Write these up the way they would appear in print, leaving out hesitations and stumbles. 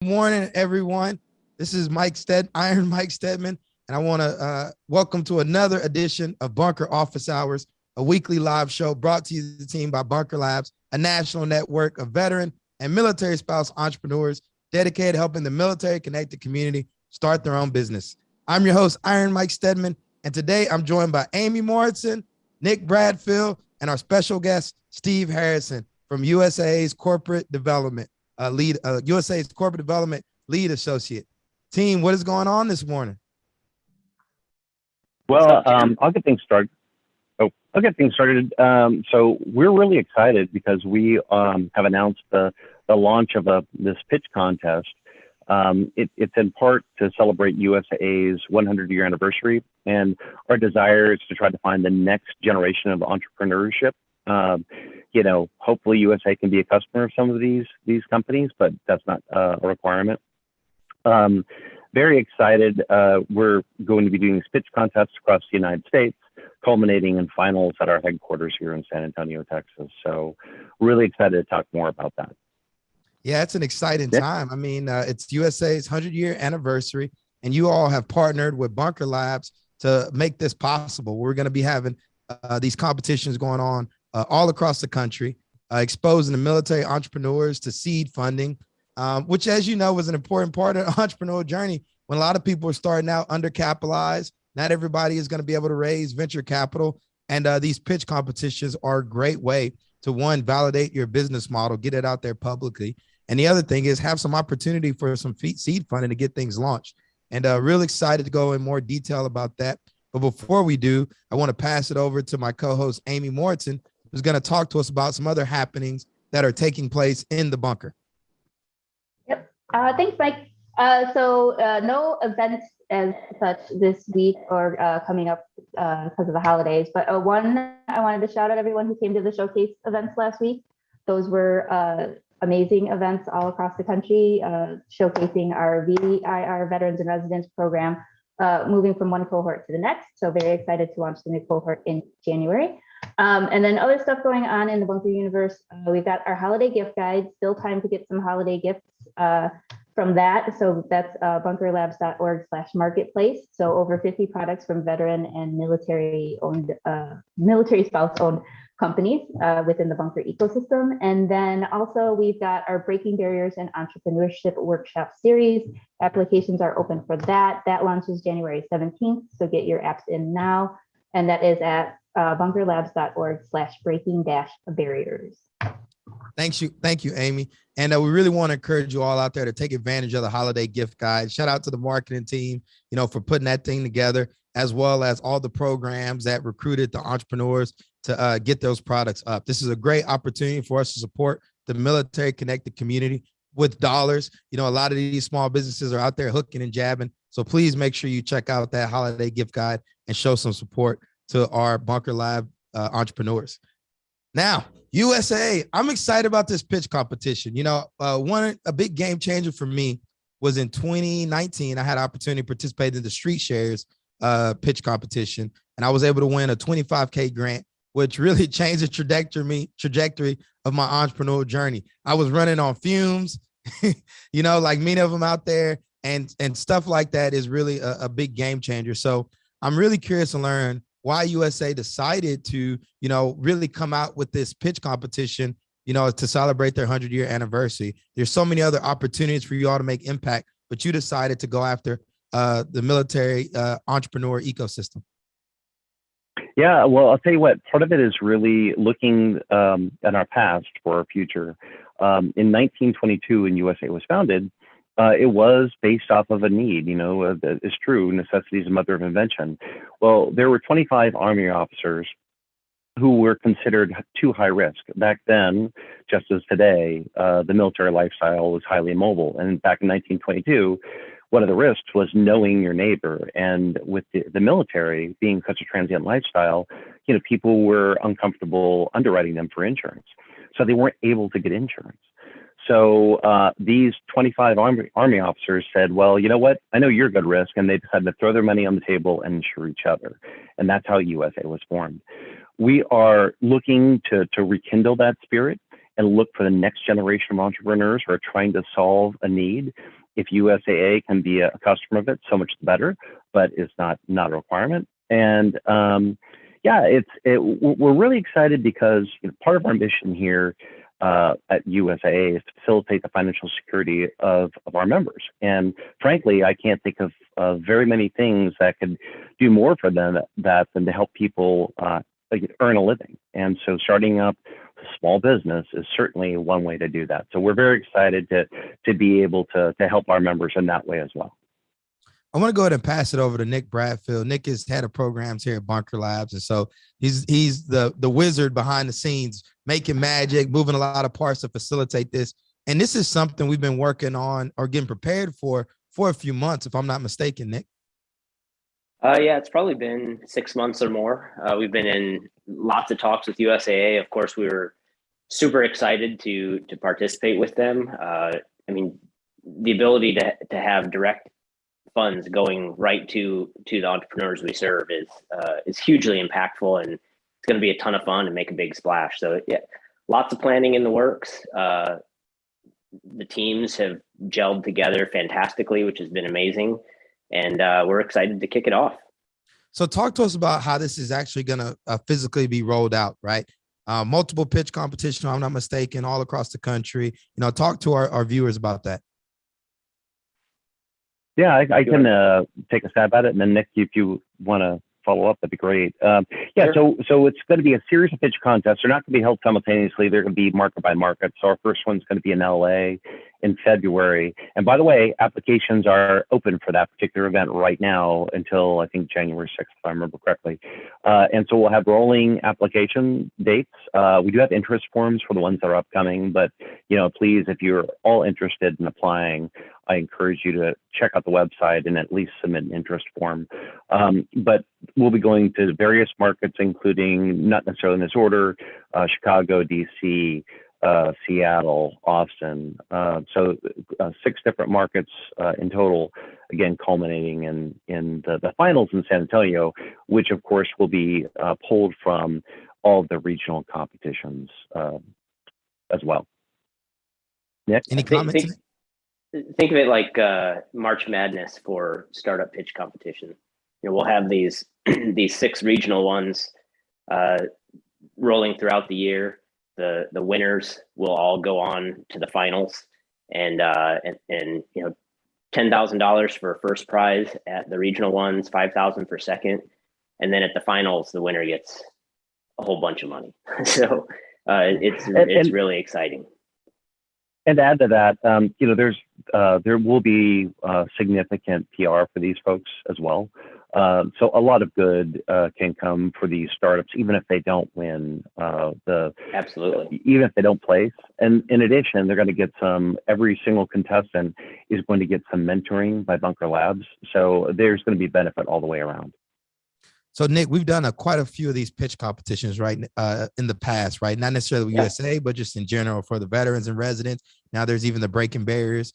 Morning, everyone. This is Iron Mike Stedman, and I want to welcome to another edition of Bunker Office Hours, a weekly live show brought to you the team by Bunker Labs, a national network of veteran and military spouse entrepreneurs dedicated to helping the military connected community start their own business. I'm your host, Iron Mike Stedman, and today I'm joined by Amy Morrison, Nick Bradfield, and our special guest, Steve Harrison from USAA's Corporate Development. USAA's Corporate Development Lead Associate. Team, what is going on this morning? Well, I'll get things started. So we're really excited because we have announced the launch of this pitch contest. It's in part to celebrate USAA's 100-year anniversary, and our desire is to try to find the next generation of entrepreneurship. Hopefully USA can be a customer of some of these companies, but that's not a requirement. Very excited. We're going to be doing pitch contests across the United States, culminating in finals at our headquarters here in San Antonio, Texas. So really excited to talk more about that. Yeah, it's an exciting time. I mean, it's USAA's 100-year anniversary, and you all have partnered with Bunker Labs to make this possible. We're going to be having these competitions going on all across the country, exposing the military entrepreneurs to seed funding, which, as you know, was an important part of the entrepreneurial journey. When a lot of people are starting out undercapitalized, not everybody is going to be able to raise venture capital. And these pitch competitions are a great way to, one, validate your business model, get it out there publicly. And the other thing is have some opportunity for some seed funding to get things launched. And real excited to go in more detail about that. But before we do, I want to pass it over to my co-host, Amy Morrison, who's going to talk to us about some other happenings that are taking place in the bunker. Yep. Thanks, Mike. So no events as such this week or coming up because of the holidays, but one, I wanted to shout out everyone who came to the showcase events last week. Those were amazing events all across the country, showcasing our VIR Veterans and Residents program, moving from one cohort to the next. So very excited to launch the new cohort in January. And then other stuff going on in the Bunker universe. We've got our holiday gift guide, still time to get some holiday gifts from that. So that's bunkerlabs.org/marketplace. So over 50 products from veteran and military spouse owned companies within the Bunker ecosystem. And then also we've got our Breaking Barriers and Entrepreneurship Workshop Series. Applications are open for that. That launches January 17th. So get your apps in now. And that is at bunkerlabs.org/breaking-barriers. Thank you, Amy. And we really want to encourage you all out there to take advantage of the holiday gift guide. Shout out to the marketing team, for putting that thing together, as well as all the programs that recruited the entrepreneurs to get those products up. This is a great opportunity for us to support the military connected community with dollars. A lot of these small businesses are out there hooking and jabbing. So please make sure you check out that holiday gift guide and show some support to our Bunker Lab entrepreneurs. Now, USAA, I'm excited about this pitch competition. A big game changer for me was in 2019. I had an opportunity to participate in the Street Shares pitch competition, and I was able to win a $25K grant, which really changed the trajectory of my entrepreneurial journey. I was running on fumes, like many of them out there, and stuff like that is really a big game changer. So I'm really curious to learn why USA decided to, really come out with this pitch competition, to celebrate their 100-year anniversary. There's so many other opportunities for you all to make impact, but you decided to go after the military entrepreneur ecosystem. Yeah, well, I'll tell you what, part of it is really looking at our past for our future. In 1922, when USA was founded, it was based off of a need, it's true, necessity is the mother of invention. Well, there were 25 Army officers who were considered too high risk. Back then, just as today, the military lifestyle was highly immobile. And back in 1922, one of the risks was knowing your neighbor. And with the military being such a transient lifestyle, people were uncomfortable underwriting them for insurance. So they weren't able to get insurance. So these 25 Army officers said, well, you know what? I know you're a good risk. And they decided to throw their money on the table and insure each other. And that's how USA was formed. We are looking to rekindle that spirit and look for the next generation of entrepreneurs who are trying to solve a need. If USAA can be a customer of it, so much the better, but it's not a requirement. And we're really excited because part of our mission here at USAA is to facilitate the financial security of our members. And frankly, I can't think of very many things that could do more for them than to help people earn a living. And so starting up a small business is certainly one way to do that. So we're very excited to be able to help our members in that way as well. I want to go ahead and pass it over to Nick Bradfield. Nick is head of programs here at Bunker Labs. And so he's the wizard behind the scenes, making magic, moving a lot of parts to facilitate this. And this is something we've been working on or getting prepared for a few months, if I'm not mistaken, Nick. Yeah, it's probably been 6 months or more. We've been in lots of talks with USAA. Of course, we were super excited to participate with them. I mean, the ability to have direct funds going right to the entrepreneurs we serve is hugely impactful, and it's going to be a ton of fun and make a big splash. So yeah, lots of planning in the works. The teams have gelled together fantastically, which has been amazing, and we're excited to kick it off. So talk to us about how this is actually going to physically be rolled out, right? Multiple pitch competition, if I'm not mistaken, all across the country. Talk to our viewers about that. Yeah, I can take a stab at it, and then Nick, if you want to follow up, that'd be great. Sure. So it's going to be a series of pitch contests. They're not going to be held simultaneously. They're going to be market by market. So our first one's going to be in LA in February. And by the way, applications are open for that particular event right now until I think January 6th, if I remember correctly. And so we'll have rolling application dates. We do have interest forms for the ones that are upcoming, but please, if you're all interested in applying, I encourage you to check out the website and at least submit an interest form. But we'll be going to various markets, including, not necessarily in this order, Chicago, DC, Seattle, Austin. So 6 different markets in total, again, culminating in the finals in San Antonio, which of course will be pulled from all of the regional competitions as well. Nick? Any comments? Think of it like March Madness for startup pitch competition. We'll have these 6 regional ones rolling throughout the year. The winners will all go on to the finals, and $10,000 for first prize at the regional ones, $5,000 for second, and then at the finals, the winner gets a whole bunch of money. So it's really exciting. And to add to that, there will be significant PR for these folks as well. So a lot of good can come for these startups, even if they don't win Absolutely. Even if they don't place. And in addition, they're going to get every single contestant is going to get some mentoring by Bunker Labs. So there's going to be benefit all the way around. So Nick, we've done quite a few of these pitch competitions, right, in the past, right? Not necessarily with USA, but just in general for the veterans and residents. Now there's even the breaking barriers.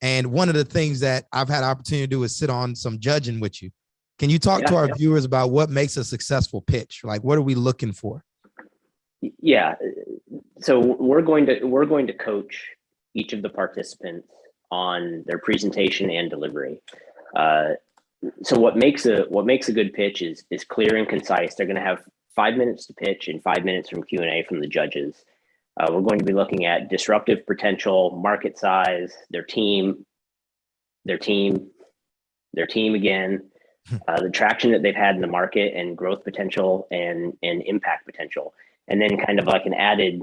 And one of the things that I've had opportunity to do is sit on some judging with you. Can you talk to our viewers about what makes a successful pitch? Like, what are we looking for? Yeah. So we're going to coach each of the participants on their presentation and delivery. So what makes a good pitch is clear and concise. They're going to have 5 minutes to pitch and 5 minutes from Q&A from the judges. We're going to be looking at disruptive potential, market size, their team again, the traction that they've had in the market, and growth potential and impact potential. And then kind of like an added,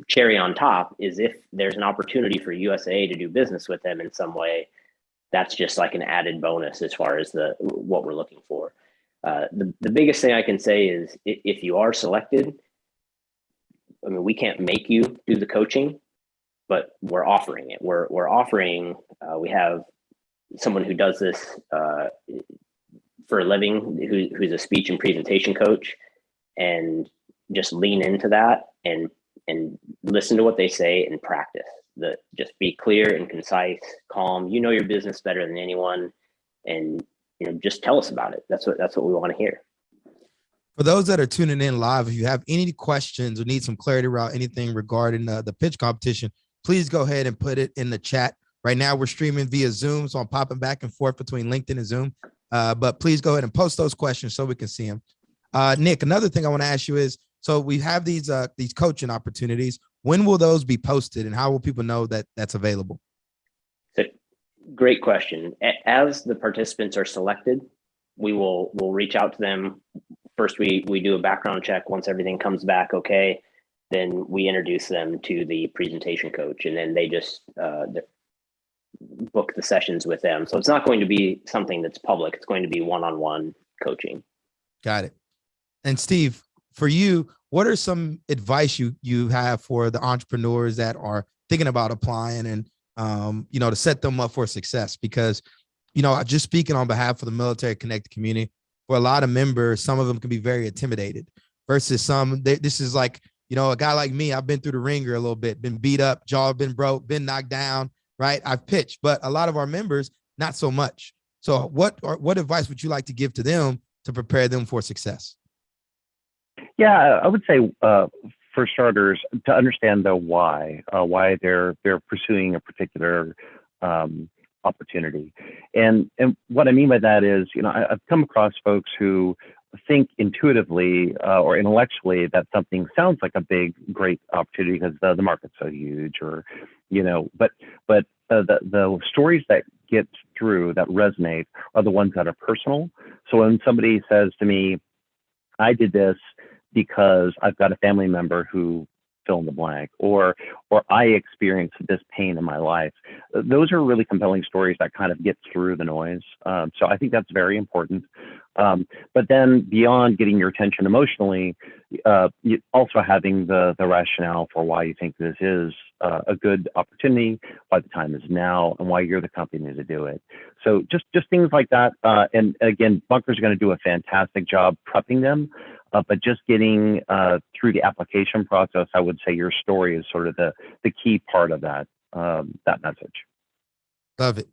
cherry on top is if there's an opportunity for USAA to do business with them in some way, that's just like an added bonus as far as what we're looking for. The biggest thing I can say is if you are selected, I mean, we can't make you do the coaching, but we're offering it. We're offering, we have someone who does this for a living, who's a speech and presentation coach, and just lean into that and listen to what they say and practice. Just be clear and concise, calm. You know your business better than anyone, and just tell us about it. That's what we want to hear. For those that are tuning in live, if you have any questions or need some clarity around anything regarding the pitch competition, please go ahead and put it in the chat. Right now, we're streaming via Zoom, so I'm popping back and forth between LinkedIn and Zoom. But please go ahead and post those questions so we can see them. Nick, another thing I want to ask you is, so we have these coaching opportunities. When will those be posted, and how will people know that that's available? So, great question. As the participants are selected, we'll reach out to them. First, we do a background check. Once everything comes back okay, then we introduce them to the presentation coach, and then they just book the sessions with them. So it's not going to be something that's public. It's going to be one-on-one coaching. Got it. And Steve, for you, what are some advice you have for the entrepreneurs that are thinking about applying and, to set them up for success? Because, just speaking on behalf of the Military Connected community, for a lot of members, some of them can be very intimidated versus some, this is like, a guy like me, I've been through the ringer a little bit, been beat up, jaw been broke, been knocked down, right? I've pitched, but a lot of our members, not so much. So what advice would you like to give to them to prepare them for success? Yeah, I would say for starters, to understand the why they're pursuing a particular opportunity. And what I mean by that is, I've come across folks who think intuitively or intellectually that something sounds like a big, great opportunity because the market's so huge, or, but the stories that get through, that resonate, are the ones that are personal. So when somebody says to me, I did this because I've got a family member who fill in the blank, or I experienced this pain in my life. Those are really compelling stories that kind of get through the noise. So I think that's very important. But then beyond getting your attention emotionally, you also having the rationale for why you think this is a good opportunity, why the time is now, and why you're the company to do it. So just things like that. And again, Bunker's going to do a fantastic job prepping them. But just getting through the application process, I would say your story is sort of the key part of that message. Love it.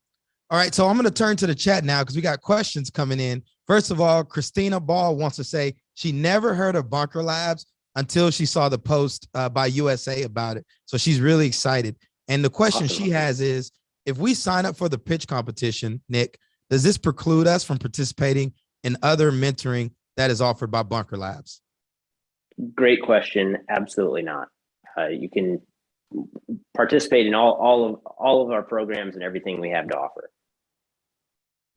All right, so I'm going to turn to the chat now because we got questions coming in. First of all, Christina Ball wants to say she never heard of Bunker Labs until she saw the post by USAA about it. So she's really excited. And the question she has is, if we sign up for the pitch competition, Nick, does this preclude us from participating in other mentoring that is offered by Bunker Labs? Great question. Absolutely not. You can participate in all of our programs and everything we have to offer.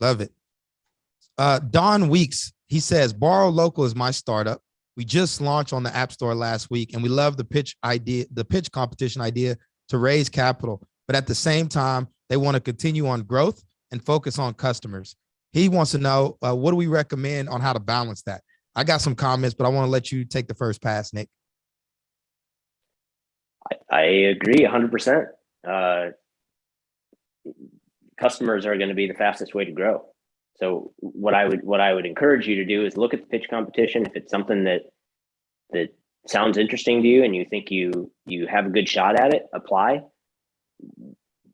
Love it. Don Weeks, he says, Borrow Local is my startup. We just launched on the App Store last week, and we love the pitch competition idea to raise capital. But at the same time, they want to continue on growth and focus on customers. He wants to know, what do we recommend on how to balance that? I got some comments, but I want to let you take the first pass, Nick. I agree 100%. Customers are going to be the fastest way to grow. So what I would encourage you to do is look at the pitch competition. If it's something that sounds interesting to you and you think you have a good shot at it, apply.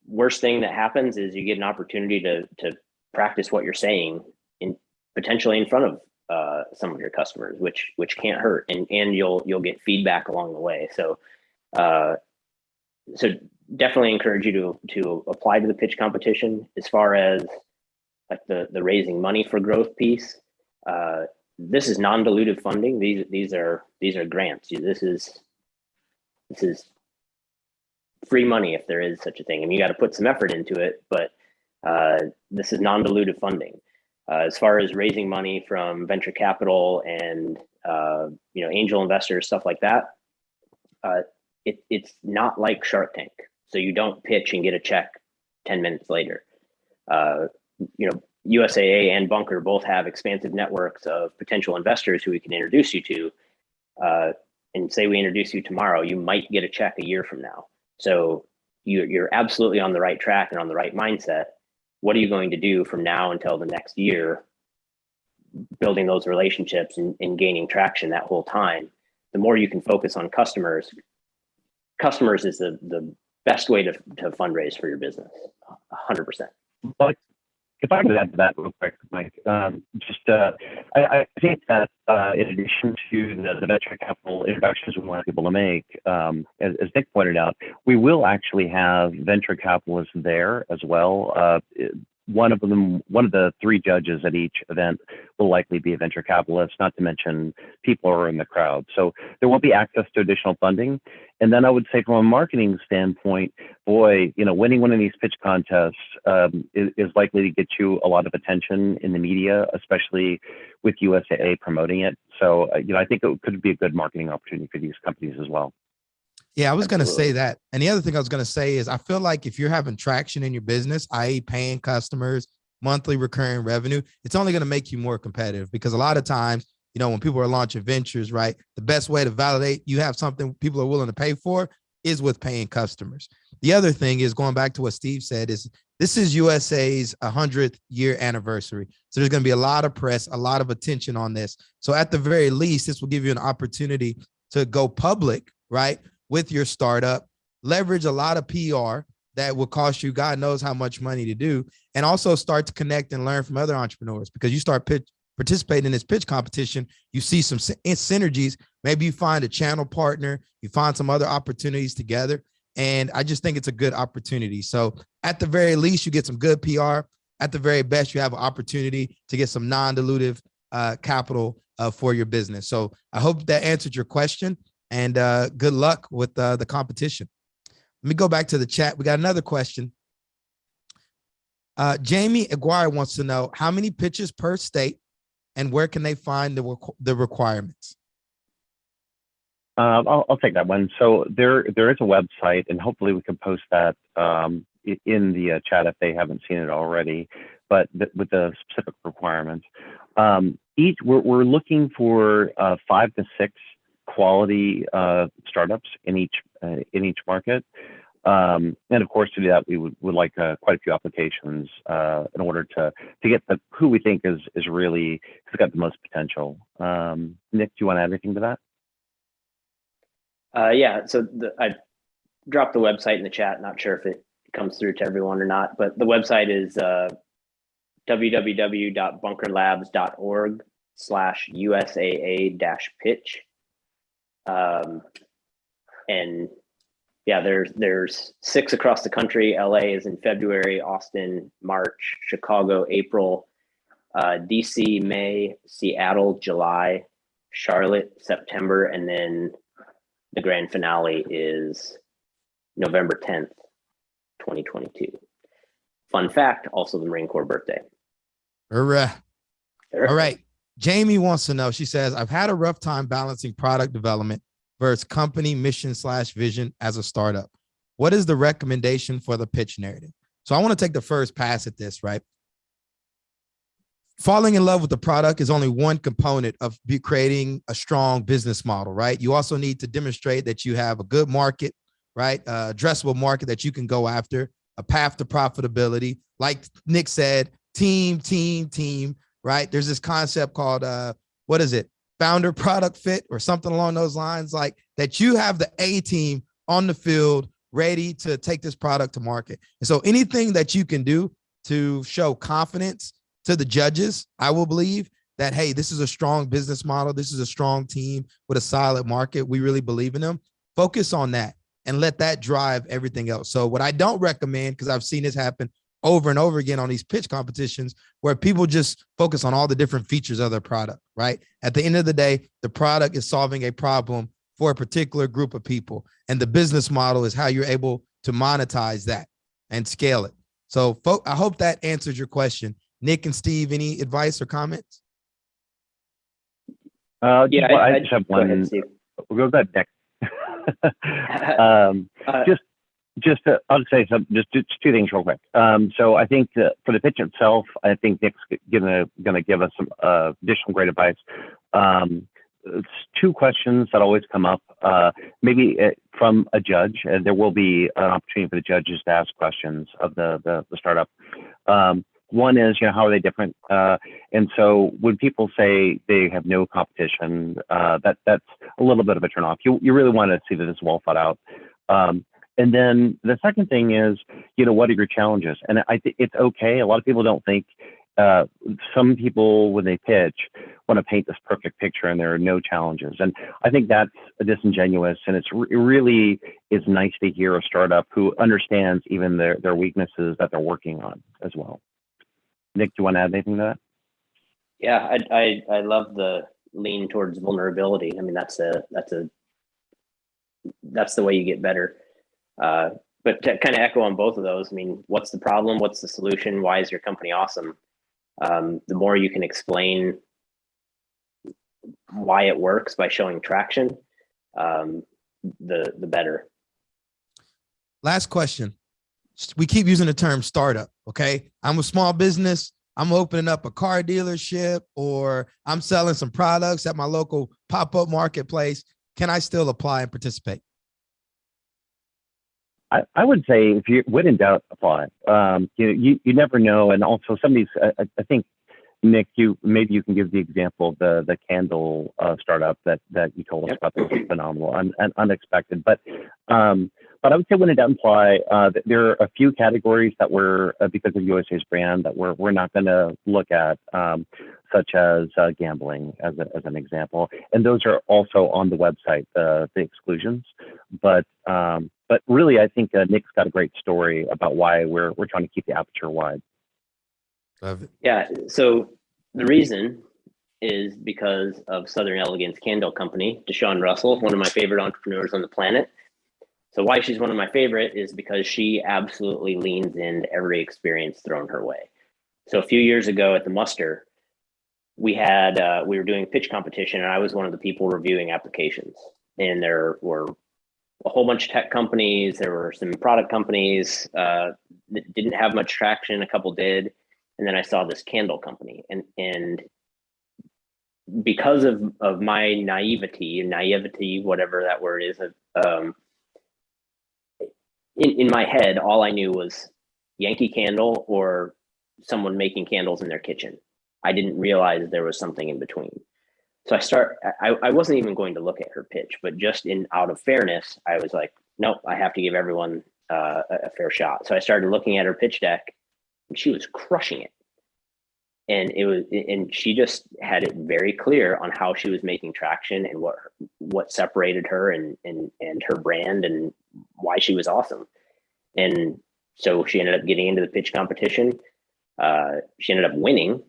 Worst thing that happens is you get an opportunity to practice what you're saying potentially in front of some of your customers, which can't hurt, and you'll get feedback along the way. So definitely encourage you to apply to the pitch competition. As far as like the raising money for growth piece, this is non-dilutive funding. These are grants. This is free money, if there is such a thing. I mean, you got to put some effort into it, but this is non-dilutive funding. As far as raising money from venture capital and angel investors, stuff like that, it's not like Shark Tank. So you don't pitch and get a check 10 minutes later. USAA and Bunker both have expansive networks of potential investors who we can introduce you to. And say we introduce you tomorrow, you might get a check a year from now. So you're absolutely on the right track and on the right mindset. What are you going to do from now until the next year, building those relationships and gaining traction that whole time? The more you can focus on customers is the best way to fundraise for your business, 100%. Like if I could add to that real quick, Mike, I think that in addition to the venture capital introductions we want people to make, as Nick pointed out, we will actually have venture capitalists there as well. One of the three judges at each event will likely be a venture capitalist, not to mention people who are in the crowd. So there will be access to additional funding. And then I would say from a marketing standpoint, boy, winning one of these pitch contests is likely to get you a lot of attention in the media, especially with USAA promoting it. So, I think it could be a good marketing opportunity for these companies as well. Yeah, I was going to say that. And the other thing I was going to say is I feel like if you're having traction in your business, i.e. paying customers, monthly recurring revenue, it's only going to make you more competitive, because a lot of times, when people are launching ventures, right, the best way to validate you have something people are willing to pay for is with paying customers. The other thing is, going back to what Steve said, is this is USA's 100th year anniversary. So there's going to be a lot of press, a lot of attention on this. So at the very least, this will give you an opportunity to go public, right, with your startup, leverage a lot of PR that will cost you God knows how much money to do, and also start to connect and learn from other entrepreneurs, because you start participating in this pitch competition, you see some synergies. Maybe you find a channel partner, you find some other opportunities together. And I just think it's a good opportunity. So at the very least, you get some good PR. At the very best, you have an opportunity to get some non-dilutive capital for your business. So I hope that answered your question. And good luck with the competition. Let me go back to the chat. We got another question. Jamie Aguirre wants to know how many pitches per state and where can they find the requirements? I'll take that one. So there is a website, and hopefully we can post that in the chat if they haven't seen it already, but with the specific requirements. We're looking for 5 to 6 quality startups in each market, and of course to do that we would like quite a few applications in order to get who we think is really has got the most potential. Nick, do you want to add anything to that? Yeah, so I dropped the website in the chat. Not sure if it comes through to everyone or not, but the website is www.bunkerlabs.org/USAA-pitch. And yeah, there's 6 across the country. LA is in February, Austin, March, Chicago, April, DC, May, Seattle, July, Charlotte, September, and then the grand finale is November 10th, 2022. Fun fact, also the Marine Corps birthday. All right. Jamie wants to know, she says, I've had a rough time balancing product development versus company mission/vision as a startup. What is the recommendation for the pitch narrative? So I want to take the first pass at this, right? Falling in love with the product is only one component of creating a strong business model, right? You also need to demonstrate that you have a good market, right? Addressable market that you can go after, a path to profitability. Like Nick said, team, right? There's this concept called, what is it? Founder product fit or something along those lines, like that you have the A team on the field ready to take this product to market. And so anything that you can do to show confidence to the judges, I will believe that, hey, this is a strong business model. This is a strong team with a solid market. We really believe in them. Focus on that and let that drive everything else. So what I don't recommend, because I've seen this happen over and over again on these pitch competitions, where people just focus on all the different features of their product, right? At the end of the day, the product is solving a problem for a particular group of people. And the business model is how you're able to monetize that and scale it. So I hope that answers your question. Nick and Steve, any advice or comments? I just have one. Go ahead, Steve. We'll go back. I'll just say some, just 2 things real quick. So I think that for the pitch itself, I think Nick's gonna give us some additional great advice. It's 2 questions that always come up, maybe from a judge, and there will be an opportunity for the judges to ask questions of the startup. One is, how are they different? And so when people say they have no competition, that's a little bit of a turnoff. You really want to see that it's well thought out. And then the second thing is, what are your challenges? And I think it's okay. A lot of people don't think, some people, when they pitch, want to paint this perfect picture and there are no challenges. And I think that's disingenuous. And it really is nice to hear a startup who understands even their weaknesses that they're working on as well. Nick, do you want to add anything to that? Yeah, I love the lean towards vulnerability. I mean, that's the way you get better. But to kind of echo on both of those, I mean, what's the problem? What's the solution? Why is your company awesome? The more you can explain why it works by showing traction, the better. Last question. We keep using the term startup. Okay. I'm a small business. I'm opening up a car dealership, or I'm selling some products at my local pop-up marketplace. Can I still apply and participate? I would say, if you when in doubt, apply. You never know. And also some of these, I think, Nick, maybe you can give the example of the candle startup that you told us about. That was phenomenal and unexpected. But I would say, when in doubt, apply. There are a few categories that we're, because of USA's brand, that we're not going to look at, such as gambling as an example. And those are also on the website, the exclusions. But really, I think Nick's got a great story about why we're trying to keep the aperture wide. Love it. Yeah. So the reason is because of Southern Elegance Candle Company, Deshawn Russell, one of my favorite entrepreneurs on the planet. So why she's one of my favorite is because she absolutely leans into every experience thrown her way. So a few years ago at the muster, we were doing pitch competition, and I was one of the people reviewing applications. And there were a whole bunch of tech companies. There were some product companies that didn't have much traction. A couple did. And then I saw this candle company. And because of my naivety, whatever that word is, in my head, all I knew was Yankee Candle or someone making candles in their kitchen. I didn't realize there was something in between. So I wasn't even going to look at her pitch, but just out of fairness, I was like, nope, I have to give everyone a fair shot. So I started looking at her pitch deck, and she was crushing it. And she just had it very clear on how she was making traction and what separated her and her brand and why she was awesome. And so she ended up getting into the pitch competition. She ended up winning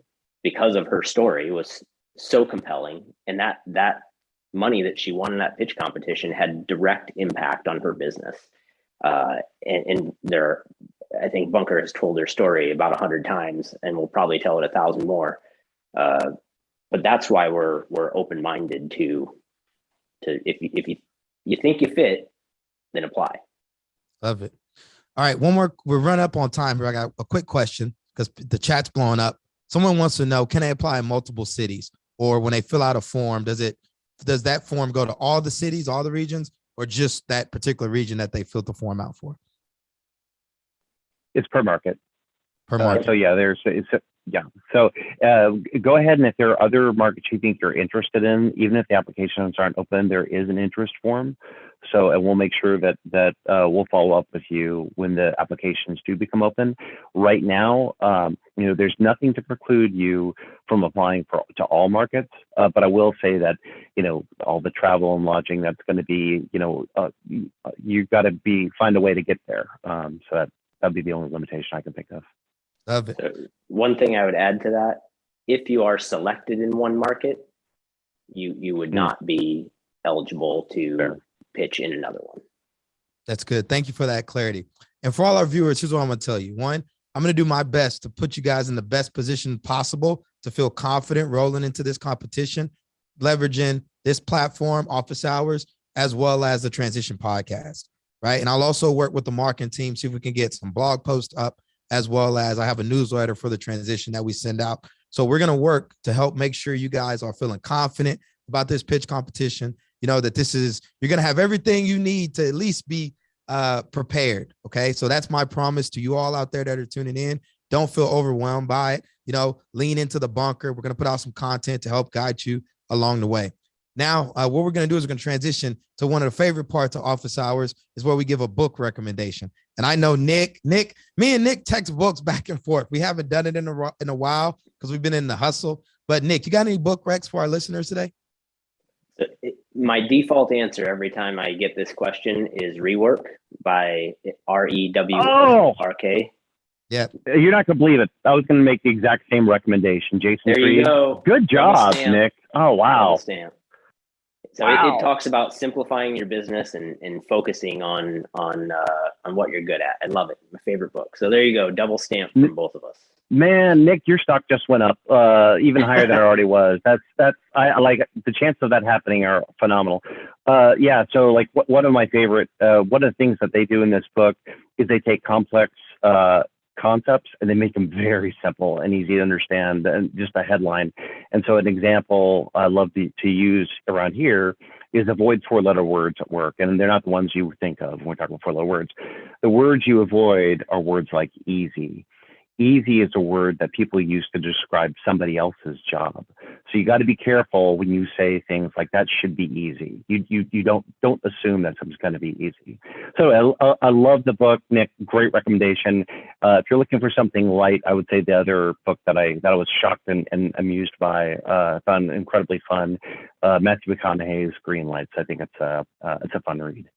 because of her story was so compelling, and that money that she won in that pitch competition had direct impact on her business. And I think Bunker has told their story about 100 times, and we'll probably tell it 1,000 more. But that's why we're open-minded to if you think you fit, then apply. Love it. All right, one more. We're running up on time here. I got a quick question because the chat's blowing up. Someone wants to know, can they apply in multiple cities? Or when they fill out a form, does that form go to all the cities, all the regions, or just that particular region that they filled the form out for? It's per market. Per market. So yeah, So go ahead, and if there are other markets you think you're interested in, even if the applications aren't open, there is an interest form. So, and we'll make sure that we'll follow up with you when the applications do become open. Right now, there's nothing to preclude you from applying to all markets. But I will say that, all the travel and lodging, that's going to be, you've got to find a way to get there. So that'd be the only limitation I can think of. Love it. So one thing I would add to that, if you are selected in one market, you would not be eligible to pitch in another one. That's good. Thank you for that clarity. And for all our viewers, here's what I'm going to tell you. One, I'm going to do my best to put you guys in the best position possible to feel confident rolling into this competition, leveraging this platform, office hours, as well as the Transition Podcast, right? And I'll also work with the marketing team, see if we can get some blog posts up, as well as I have a newsletter for the transition that we send out. So we're going to work to help make sure you guys are feeling confident about this pitch competition. That you're going to have everything you need to at least be prepared. Okay. So that's my promise to you all out there that are tuning in. Don't feel overwhelmed by it. Lean into the bunker. We're going to put out some content to help guide you along the way. Now, what we're going to do is we're going to transition to one of the favorite parts of office hours is where we give a book recommendation. And I know me and Nick text books back and forth. We haven't done it in a while because we've been in the hustle. But Nick, you got any book recs for our listeners today? My default answer every time I get this question is Rework by R-E-W-R-K. Yeah. You're not going to believe it. I was going to make the exact same recommendation. Jason There you Fried. go. Good job, Nick. Oh, wow. So it talks about simplifying your business and focusing on what you're good at. I love it. My favorite book. So there you go. Double stamp from both of us. Man, Nick, your stock just went up even higher than it already was. I like the chances of that happening are phenomenal. Yeah. So like one of my favorite, one of the things that they do in this book is they take complex concepts and they make them very simple and easy to understand and just a headline. And so an example I love to use around here is avoid 4-letter words at work. And they're not the ones you think of when we're talking about 4-letter words. The words you avoid are words like easy. Easy is a word that people use to describe somebody else's job. So you got to be careful when you say things like that should be easy. You don't assume that something's going to be easy. So I love the book, Nick. Great recommendation. If you're looking for something light, I would say the other book that I was shocked and amused by, found incredibly fun. Matthew McConaughey's Green Lights. I think it's a fun read.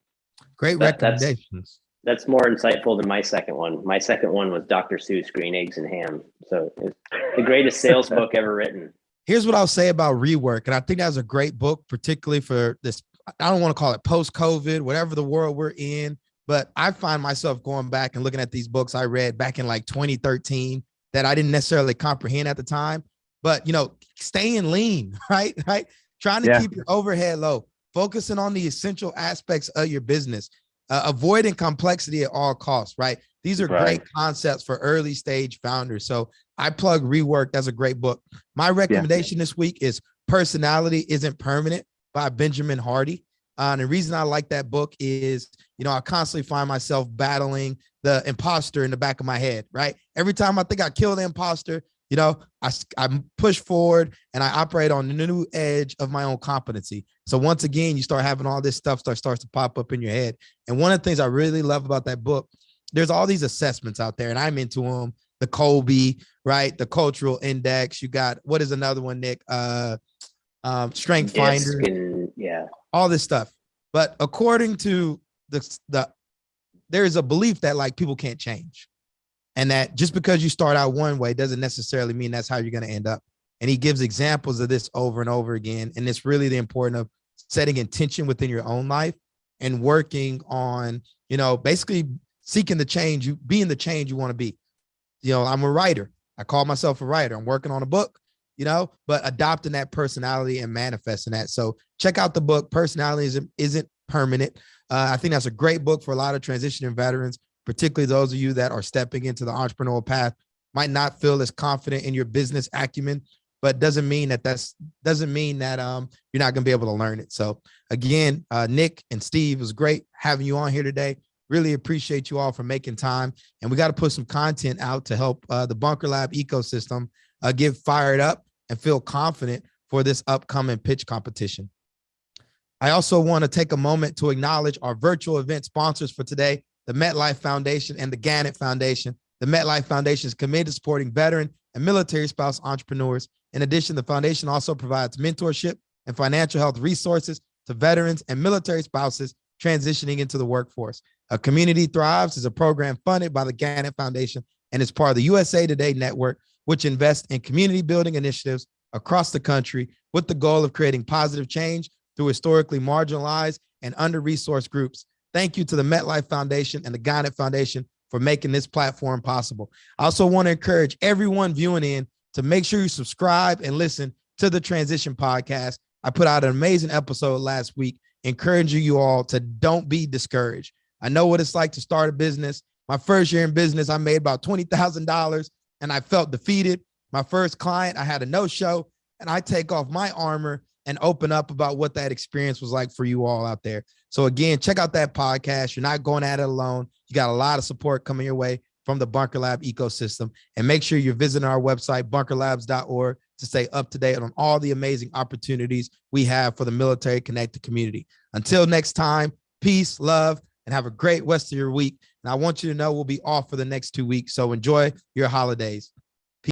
Great recommendations. That's more insightful than my second one. My second one was Dr. Seuss, Green Eggs and Ham. So it's the greatest sales book ever written. Here's what I'll say about Rework. And I think that's a great book, particularly for this. I don't want to call it post-COVID, whatever the world we're in. But I find myself going back and looking at these books I read back in like 2013 that I didn't necessarily comprehend at the time. But, staying lean, right? Trying to keep your overhead low, focusing on the essential aspects of your business. Avoiding complexity at all costs, right? These are great concepts for early stage founders. So I plug Rework. That's a great book. My recommendation this week is Personality Isn't Permanent by Benjamin Hardy. And the reason I like that book is, I constantly find myself battling the imposter in the back of my head, right? Every time I think I kill the imposter, I push forward and I operate on the new edge of my own competency. So once again, you start having all this stuff starts to pop up in your head. And one of the things I really love about that book, there's all these assessments out there and I'm into them. The Colby, right? The cultural index. You got, what is another one, Nick? Strength Finder. All this stuff. But according to there is a belief that like people can't change. And that just because you start out one way doesn't necessarily mean that's how you're going to end up. And he gives examples of this over and over again. And it's really the importance of setting intention within your own life and working on, basically seeking the change, being the change you want to be. I'm a writer. I call myself a writer. I'm working on a book, but adopting that personality and manifesting that. So check out the book, Personality Isn't Permanent. I think that's a great book for a lot of transitioning veterans, particularly those of you that are stepping into the entrepreneurial path, might not feel as confident in your business acumen, but doesn't mean that you're not going to be able to learn it. So again, Nick and Steve, it was great having you on here today. Really appreciate you all for making time. And we got to put some content out to help the Bunker Lab ecosystem get fired up and feel confident for this upcoming pitch competition. I also want to take a moment to acknowledge our virtual event sponsors for today, the MetLife Foundation and the Gannett Foundation. The MetLife Foundation is committed to supporting veteran and military spouse entrepreneurs. In addition, the foundation also provides mentorship and financial health resources to veterans and military spouses transitioning into the workforce. A Community Thrives is a program funded by the Gannett Foundation and is part of the USA Today network, which invests in community building initiatives across the country with the goal of creating positive change through historically marginalized and under-resourced groups. Thank you to the MetLife Foundation and the Gannett Foundation for making this platform possible. I also want to encourage everyone viewing in to make sure you subscribe and listen to the Transition Podcast. I put out an amazing episode last week, encouraging you all to don't be discouraged. I know what it's like to start a business. My first year in business, I made about $20,000 and I felt defeated. My first client, I had a no-show, and I take off my armor and open up about what that experience was like for you all out there. So again, check out that podcast. You're not going at it alone. You got a lot of support coming your way from the Bunker Lab ecosystem. And make sure you're visiting our website, bunkerlabs.org, to stay up to date on all the amazing opportunities we have for the military connected community. Until next time, peace, love, and have a great rest of your week. And I want you to know we'll be off for the next 2 weeks. So enjoy your holidays.